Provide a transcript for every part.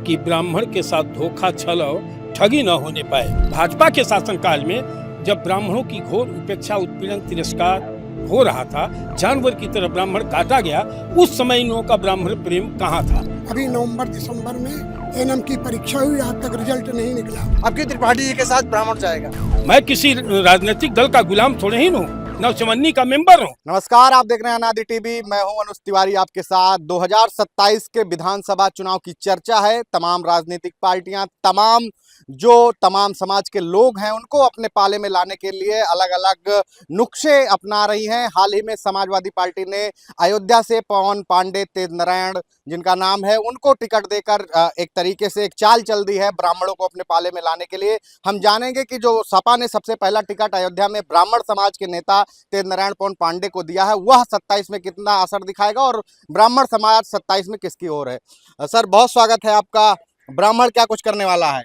कि ब्राह्मण के साथ धोखा, छल और ठगी न होने पाए। भाजपा के शासनकाल में जब ब्राह्मणों की घोर उपेक्षा, उत्पीड़न, तिरस्कार हो रहा था, जानवर की तरह ब्राह्मण काटा गया, उस समय इन लोगों का ब्राह्मण प्रेम कहाँ था? अभी नवंबर दिसंबर में एनएम की परीक्षा हुई, आज तक रिजल्ट नहीं निकला। अब की त्रिपाठी जी के साथ ब्राह्मण जाएगा। मैं किसी राजनीतिक दल का गुलाम थोड़े ही हूँ, नवचवन्नी का मेंबर हूँ। नमस्कार, आप देख रहे हैं अनादि टीवी। मैं हूं अनुज तिवारी आपके साथ। 2027 के विधानसभा चुनाव की चर्चा है। तमाम राजनीतिक पार्टियां, तमाम समाज के लोग हैं, उनको अपने पाले में लाने के लिए अलग अलग नुस्खे अपना रही हैं। हाल ही में समाजवादी पार्टी ने अयोध्या से पवन पांडे, तेज नारायण जिनका नाम है, उनको टिकट देकर एक तरीके से एक चाल चल दी है ब्राह्मणों को अपने पाले में लाने के लिए। हम जानेंगे कि जो सपा ने सबसे पहला टिकट अयोध्या में ब्राह्मण समाज के नेता तेज नारायण पवन पांडे को दिया है, वह 27 में कितना असर दिखाएगा और ब्राह्मण समाज 27 में किसकी ओर है। सर, बहुत स्वागत है आपका। ब्राह्मण क्या कुछ करने वाला है?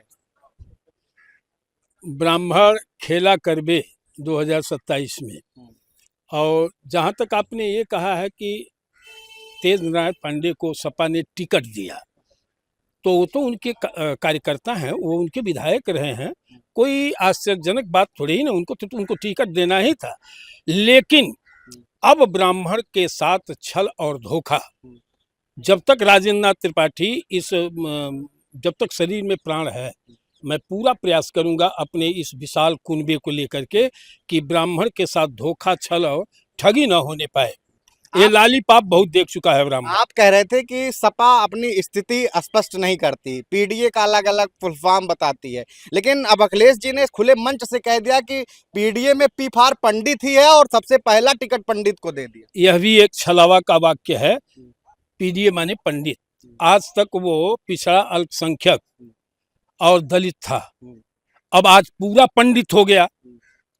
ब्राह्मण खेला करबे 2027 में। और जहां तक आपने ये कहा है कि तेज नारायण पांडे को सपा ने टिकट दिया, तो वो तो उनके कार्यकर्ता हैं, वो उनके विधायक रहे हैं, कोई आश्चर्यजनक बात थोड़ी ही ना, उनको टिकट देना ही था। लेकिन अब ब्राह्मण के साथ छल और धोखा, जब तक राजेंद्र नाथ त्रिपाठी जब तक शरीर में प्राण है, मैं पूरा प्रयास करूंगा अपने इस विशाल कुनबे को लेकर के कि ब्राह्मण के साथ धोखा, छल और ठगी न होने पाए। ये लालीपाप बहुत देख चुका है ब्राह्मण। आप कह रहे थे कि सपा अपनी स्थिति स्पष्ट नहीं करती, पीडीए का अलग अलग फुल फॉर्म बताती है, लेकिन अब अखिलेश जी ने खुले मंच से कह दिया कि पीडीए में पी फार पंडित ही है और सबसे पहला टिकट पंडित को दे दिया। यह भी एक छलावा का वाक्य है। पीडीए माने पंडित। आज तक वो पिछड़ा, अल्पसंख्यक और दलित था, अब आज पूरा पंडित हो गया।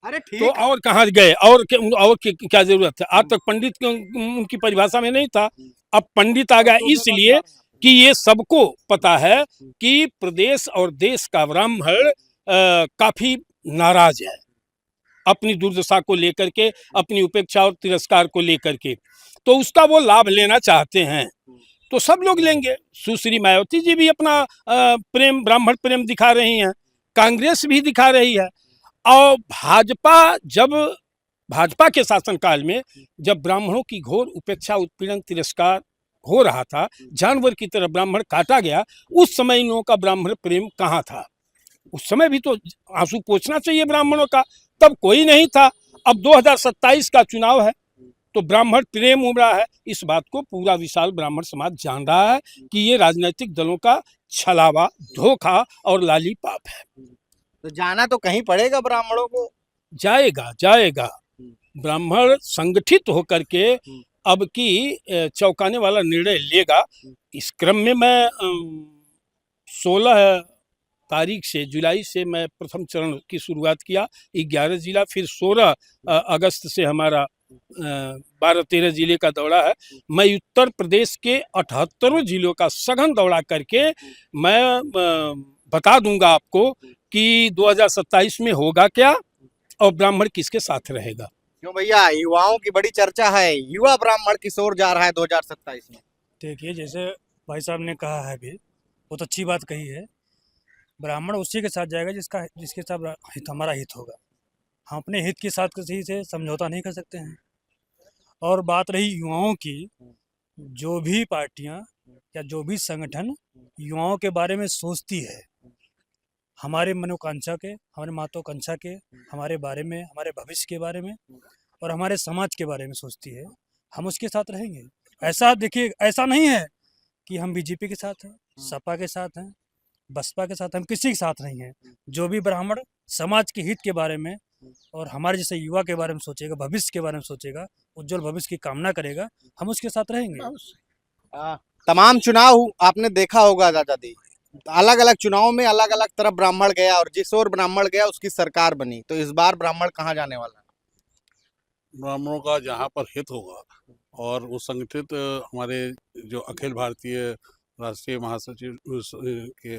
अरे ठीक, तो और कहाँ गए? और क्या जरूरत है? आज तक पंडित उनकी परिभाषा में नहीं था, अब पंडित आ गया, इसलिए कि ये सबको पता है कि प्रदेश और देश का ब्राह्मण काफी नाराज है अपनी दुर्दशा को लेकर के, अपनी उपेक्षा और तिरस्कार को लेकर के, तो उसका वो लाभ लेना चाहते हैं। तो सब लोग लेंगे। सुश्री मायावती जी भी अपना प्रेम, ब्राह्मण प्रेम दिखा रही हैं, कांग्रेस भी दिखा रही है। और भाजपा के शासनकाल में जब ब्राह्मणों की घोर उपेक्षा, उत्पीड़न, तिरस्कार हो रहा था, जानवर की तरह ब्राह्मण काटा गया, उस समय इन लोगों का ब्राह्मण प्रेम कहाँ था? उस समय भी तो आंसू पोंछना चाहिए ब्राह्मणों का, तब कोई नहीं था। अब 2027 का चुनाव है, तो ब्राह्मण प्रेम उमड़ा है। इस बात को पूरा विशाल ब्राह्मण समाज जान रहा है कि ये राजनीतिक दलों का छलावा, धोखा और लालीपाप है। तो जाना तो कहीं पड़ेगा ब्राह्मणों को। जाएगा। ब्राह्मण संगठित होकर के अब की चौंकाने वाला निर्णय लेगा। इस क्रम में मैं 16 तारीख से, जुलाई से मैं प्रथम चरण की शुरुआत किया, 11 जिला, फिर 16 अगस्त से हमारा 12-13 जिले का दौरा है। मैं उत्तर प्रदेश के 78 जिलों का सघन दौरा करके मैं बता दूंगा आपको कि 2027 में होगा क्या और ब्राह्मण किसके साथ रहेगा। क्यों भैया, युवाओं की बड़ी चर्चा है, युवा ब्राह्मण किस ओर जा रहा है 2027 में? देखिए, जैसे भाई साहब ने कहा है, भी बहुत अच्छी बात कही है। ब्राह्मण उसी के साथ जाएगा जिसके साथ हमारा हित होगा। हम अपने हित के साथ किसी से समझौता नहीं कर सकते हैं। और बात रही युवाओं की, जो भी पार्टियां या जो भी संगठन युवाओं के बारे में सोचती है, हमारे मनोकांक्षा के, हमारे महत्वाकांक्षा के, हमारे बारे में, हमारे भविष्य के बारे में और हमारे समाज के बारे में सोचती है, हम उसके साथ रहेंगे। ऐसा देखिए, ऐसा नहीं है कि हम बीजेपी के साथ हैं, सपा के साथ हैं, बसपा के साथ, हम किसी के साथ नहीं हैं। जो भी ब्राह्मण समाज के हित के बारे में और हमारे जैसे युवा के बारे में सोचेगा, भविष्य के बारे में सोचेगा, उज्जवल भविष्य की कामना करेगा, हम उसके साथ रहेंगे। तमाम चुनाव आपने देखा होगा दादा दी, अलग अलग चुनाव में अलग अलग तरफ ब्राह्मण गया और जिस ओर ब्राह्मण गया उसकी सरकार बनी। तो इस बार ब्राह्मण कहाँ जाने वाला है? ब्राह्मणों का जहाँ पर हित होगा और वो संगठित हमारे जो अखिल भारतीय राष्ट्रीय महासचिव के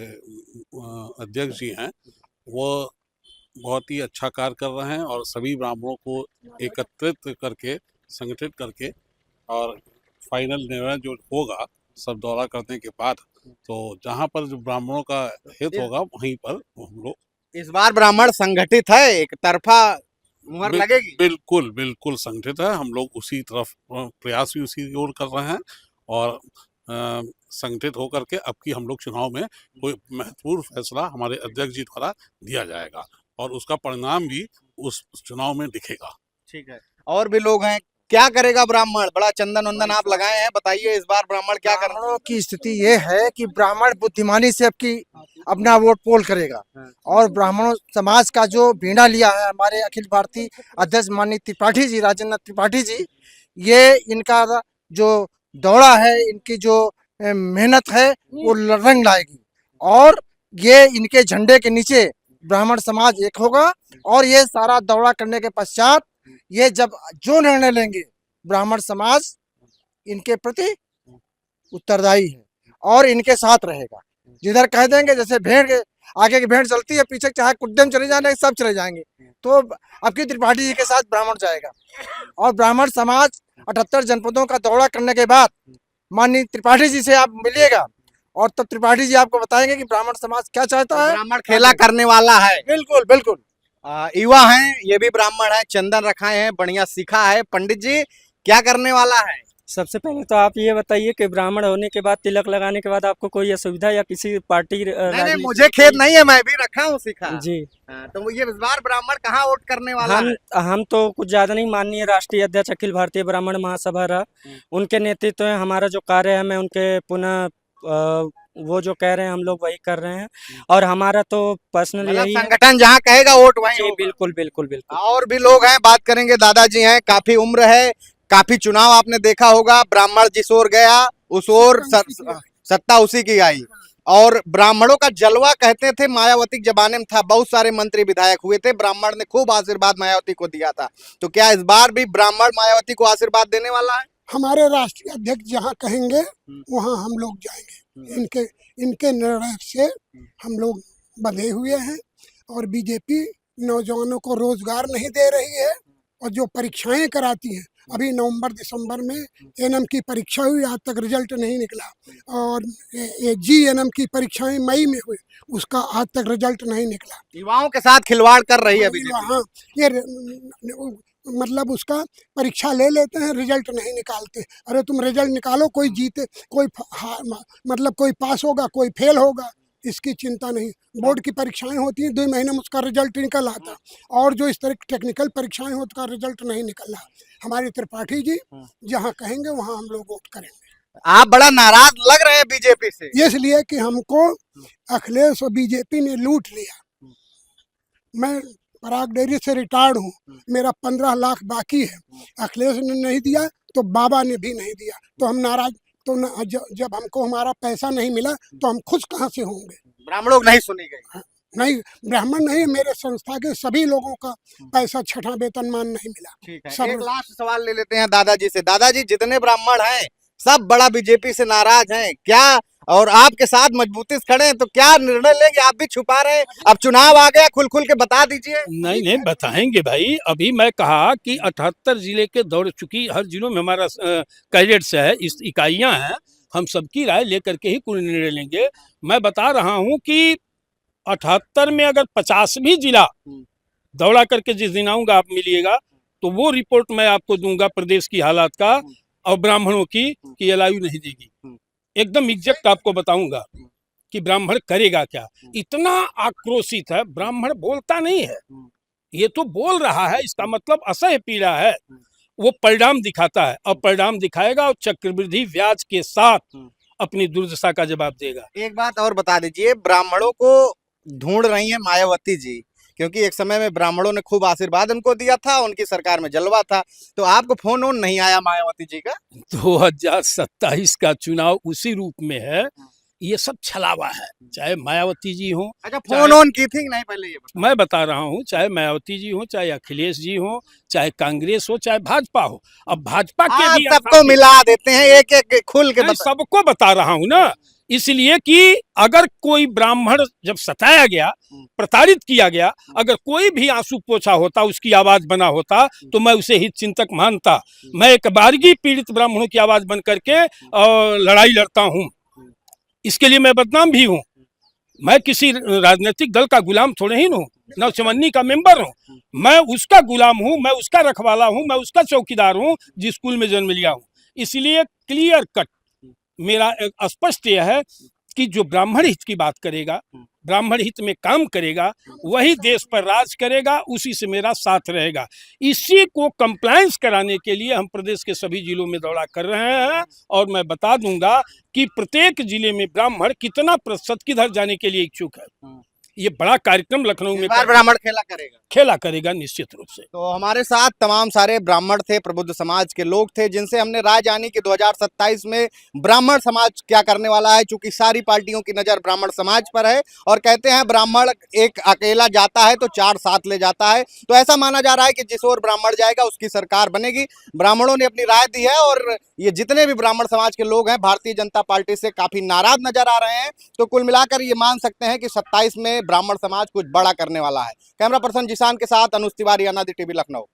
अध्यक्ष जी हैं, वो बहुत ही अच्छा कार्य कर रहे हैं और सभी ब्राह्मणों को एकत्रित करके, संगठित करके, और फाइनल निर्णय जो होगा सब दौरा करने के बाद तो जहाँ पर जो ब्राह्मणों का हित इस- होगा वहीं पर हम लोग इस बार ब्राह्मण संगठित है, एक तरफा मुहर बिल- लगेगी। बिल्कुल बिल्कुल संगठित है। हम लोग उसी तरफ प्रयास भी उसी ओर कर रहे हैं और संगठित होकर के अब की हम लोग चुनाव में कोई महत्वपूर्ण फैसला हमारे अध्यक्ष जी द्वारा दिया जाएगा और उसका परिणाम भी उस चुनाव में दिखेगा। ठीक है, और भी लोग हैं, क्या करेगा ब्राह्मण? बड़ा चंदन वंदन आप लगाए हैं, बताइए इस बार ब्राह्मण क्या कर रहा ब्राह्मणों की स्थिति ये है कि ब्राह्मण बुद्धिमानी से अपना वोट पोल करेगा और ब्राह्मणों समाज का जो बीड़ा लिया है हमारे अखिल भारतीय अध्यक्ष माननीय त्रिपाठी जी, राजेंद्र त्रिपाठी जी, ये इनका जो दौड़ा है, इनकी जो मेहनत है वो रंग लाएगी और ये इनके झंडे के नीचे ब्राह्मण समाज एक होगा और ये सारा दौड़ा करने के पश्चात ये जब जो निर्णय लेंगे ब्राह्मण समाज इनके प्रति उत्तरदायी है और इनके साथ रहेगा। जिधर कह देंगे, जैसे भेड़ के आगे की भेड़ चलती है, पीछे चाहे कुड्डम चले जाने सब चले जाएंगे, तो अब की त्रिपाठी जी के साथ ब्राह्मण जाएगा और ब्राह्मण समाज 78 जनपदों का दौरा करने के बाद माननीय त्रिपाठी जी से आप मिलिएगा और तब त्रिपाठी जी आपको बताएंगे कि ब्राह्मण समाज क्या चाहता है। ब्राह्मण खेला करने वाला है। बिल्कुल बिल्कुल। युवा हैं, ये भी ब्राह्मण है, चंदन रखाए हैं, बढ़िया सीखा है। पंडित जी क्या करने वाला है? सबसे पहले तो आप ये बताइए कि ब्राह्मण होने के बाद, तिलक लगाने के बाद आपको कोई असुविधा या किसी पार्टी नहीं, मुझे खेद नहीं है, मैं भी रखा हूँ, सीखा। जी। तो वो ये इस बार ब्राह्मण कहाँ वोट करने वाला है? हम तो कुछ ज्यादा नहीं, माननीय राष्ट्रीय अध्यक्ष अखिल भारतीय ब्राह्मण महासभा उनके नेतृत्व में हमारा जो कार्य है, मैं उनके पुनः वो जो कह रहे हैं हम लोग वही कर रहे हैं और हमारा तो पर्सनल मतलब यही है। संगठन जहाँ कहेगा वोट वहीं जी, होगा। बिल्कुल बिल्कुल बिल्कुल। और भी लोग हैं, बात करेंगे। दादाजी हैं, काफी उम्र है, काफी चुनाव आपने देखा होगा। ब्राह्मण जिस ओर गया उस ओर सत्ता उसी की आई और ब्राह्मणों का जलवा कहते थे मायावती के जमाने में था, बहुत सारे मंत्री विधायक हुए थे, ब्राह्मण ने खूब आशीर्वाद मायावती को दिया था। तो क्या इस बार भी ब्राह्मण मायावती को आशीर्वाद देने वाला है? हमारे राष्ट्रीय अध्यक्ष जहाँ कहेंगे वहाँ हम लोग जाएंगे। इनके निर्णय से हम लोग बंधे हुए हैं और बीजेपी नौजवानों को रोजगार नहीं दे रही है और जो परीक्षाएं कराती हैं, अभी नवंबर दिसंबर में एनएम की परीक्षा हुई, आज तक रिजल्ट नहीं निकला और जीएनएम की परीक्षाएं मई में हुई, उसका आज तक रिजल्ट नहीं निकला। युवाओं के साथ खिलवाड़ कर रही है बीजेपी। हाँ, ये मतलब उसका परीक्षा ले लेते हैं, रिजल्ट नहीं निकालते। अरे तुम रिजल्ट निकालो, कोई जीते, कोई मतलब कोई पास होगा, कोई फेल होगा, इसकी चिंता नहीं। बोर्ड की परीक्षाएं होती हैं, 2 महीने में उसका रिजल्ट निकल आता और जो इस तरह की टेक्निकल परीक्षाएं होती उसका रिजल्ट नहीं निकल रहा। हमारे त्रिपाठी जी जहाँ कहेंगे वहाँ हम लोग वोट करेंगे। आप बड़ा नाराज लग रहे हैं बीजेपी से। इसलिए कि हमको अखिलेश और बीजेपी ने लूट लिया। मैं पराग डेयरी से रिटायर्ड हूँ, मेरा 15 लाख बाकी है, अखिलेश ने नहीं दिया तो बाबा ने भी नहीं दिया, तो हम नाराज। तो जब हमको हमारा पैसा नहीं मिला तो हम खुश कहाँ से होंगे? ब्राह्मणों को नहीं सुनी गई। नहीं, ब्राह्मण नहीं, मेरे संस्था के सभी लोगों का पैसा छठा वेतनमान नहीं मिला। ठीक है, सब एक लास्ट सवाल ले लेते हैं दादाजी से। दादाजी, जितने ब्राह्मण हैं सब बड़ा बीजेपी से नाराज हैं, क्या और आपके साथ मजबूती से खड़े हैं, तो क्या निर्णय लेंगे? आप भी छुपा रहे हैं, अब चुनाव आ गया, खुल के बता दीजिए। नहीं बताएंगे भाई। अभी मैं कहा कि 78 जिले के दौड़ चुकी, हर जिलों में हमारा कैडेट्स है, इस इकाइयां हैं, हम सबकी राय लेकर के ही कोई निर्णय लेंगे। मैं बता रहा हूं कि 78 में अगर 50 भी जिला दौड़ा करके जिस दिन आऊंगा आप मिलिएगा तो वो रिपोर्ट मैं आपको दूंगा प्रदेश की हालात का और ब्राह्मणों की कि एलआयू नहीं देगी। एकदम एग्जैक्ट आपको बताऊंगा कि ब्राह्मण करेगा क्या। इतना आक्रोशित है ब्राह्मण, बोलता नहीं है, ये तो बोल रहा है, इसका मतलब असह्य पीड़ा है। वो परिणाम दिखाता है और परिणाम दिखाएगा और चक्रवृद्धि ब्याज के साथ अपनी दुर्दशा का जवाब देगा। एक बात और बता दीजिए, ब्राह्मणों को ढूंढ रही है मायावती जी, क्योंकि एक समय में ब्राह्मणों ने खूब आशीर्वाद उनको दिया था, उनकी सरकार में जलवा था, तो आपको फोन ऑन नहीं आया मायावती जी का? 2027 का चुनाव उसी रूप में है, ये सब छलावा है, चाहे मायावती जी हो। अच्छा, फोन ऑन की थी नहीं पहले? ये मैं बता रहा हूँ, चाहे मायावती जी हो, चाहे अखिलेश जी हो, चाहे कांग्रेस हो, चाहे भाजपा हो। अब भाजपा के भी सबको मिला देते हैं, एक एक खुल के सबको बता रहा हूँ ना, इसलिए कि अगर कोई ब्राह्मण जब सताया गया, प्रताड़ित किया गया, अगर कोई भी आंसू पोछा होता, उसकी आवाज बना होता, तो मैं उसे हित चिंतक मानता। मैं एक बारगी पीड़ित ब्राह्मणों की आवाज बन करके लड़ाई लड़ता हूँ। इसके लिए मैं बदनाम भी हूँ। मैं किसी राजनीतिक दल का गुलाम थोड़े ही हूँ, नौचवन्नी का मेंबर हूँ। मैं उसका गुलाम हूँ, मैं उसका रखवाला हूँ, मैं उसका चौकीदार हूँ जिस स्कूल में जन्म लिया हूँ। इसलिए क्लियर कट मेरा स्पष्ट यह है कि जो ब्राह्मण हित की बात करेगा, ब्राह्मण हित में काम करेगा, वही देश पर राज करेगा, उसी से मेरा साथ रहेगा। इसी को कंप्लायंस कराने के लिए हम प्रदेश के सभी जिलों में दौरा कर रहे हैं और मैं बता दूंगा कि प्रत्येक जिले में ब्राह्मण कितना प्रतिशत किधर जाने के लिए इच्छुक है। ये बड़ा कार्यक्रम लखनऊ में ब्राह्मण खेला करेगा निश्चित रूप से। तो हमारे साथ तमाम सारे ब्राह्मण थे, प्रबुद्ध समाज के लोग थे, जिनसे हमने राय जानी कि 2027 में ब्राह्मण समाज क्या करने वाला है। चूंकि सारी पार्टियों की नजर ब्राह्मण समाज पर है और कहते हैं ब्राह्मण एक अकेला जाता है तो 4 साथ ले जाता है। तो ऐसा माना जा रहा है कि जिस ओर ब्राह्मण जाएगा उसकी सरकार बनेगी। ब्राह्मणों ने अपनी राय दी है और ये जितने भी ब्राह्मण समाज के लोग हैं भारतीय जनता पार्टी से काफी नाराज नजर आ रहे हैं। तो कुल मिलाकर ये मान सकते हैं कि 27 में ब्राह्मण समाज कुछ बड़ा करने वाला है। कैमरा पर्सन जिशान के साथ अनुज तिवारी, अनादि टीवी, लखनऊ।